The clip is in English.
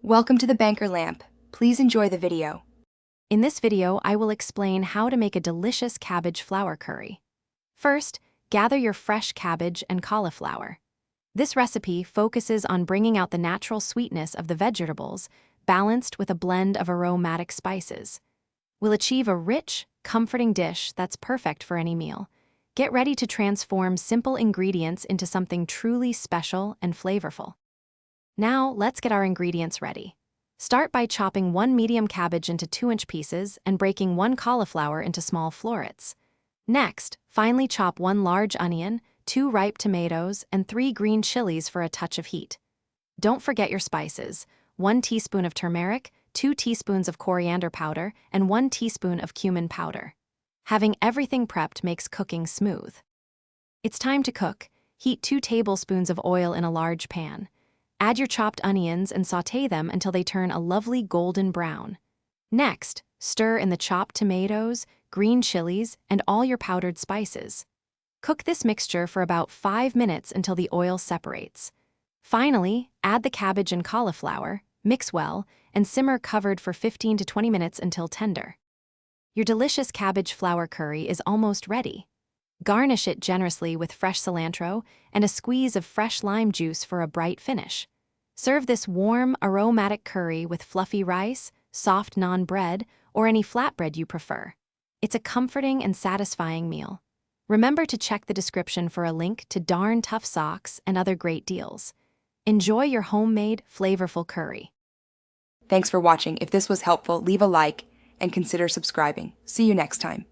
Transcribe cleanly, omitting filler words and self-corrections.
Welcome to the Banker Lamp. Please enjoy the video. In this video, I will explain how to make a delicious cabbage flour curry. First, gather your fresh cabbage and cauliflower. This recipe focuses on bringing out the natural sweetness of the vegetables, balanced with a blend of aromatic spices. We'll achieve a rich, comforting dish that's perfect for any meal. Get ready to transform simple ingredients into something truly special and flavorful. Now, let's get our ingredients ready. Start by chopping 1 medium cabbage into 2-inch pieces and breaking 1 cauliflower into small florets. Next, finely chop 1 large onion, 2 ripe tomatoes, and 3 green chilies for a touch of heat. Don't forget your spices: 1 teaspoon of turmeric, 2 teaspoons of coriander powder, and 1 teaspoon of cumin powder. Having everything prepped makes cooking smooth. It's time to cook. Heat 2 tablespoons of oil in a large pan. Add your chopped onions and sauté them until they turn a lovely golden brown. Next, stir in the chopped tomatoes, green chilies, and all your powdered spices. Cook this mixture for about 5 minutes until the oil separates. Finally, add the cabbage and cauliflower, mix well, and simmer covered for 15 to 20 minutes until tender. Your delicious cabbage flour curry is almost ready. Garnish it generously with fresh cilantro and a squeeze of fresh lime juice for a bright finish. Serve this warm, aromatic curry with fluffy rice, soft naan bread, or any flatbread you prefer. It's a comforting and satisfying meal. Remember to check the description for a link to Darn Tough Socks and other great deals. Enjoy your homemade, flavorful curry. Thanks for watching. If this was helpful, leave a like and consider subscribing. See you next time.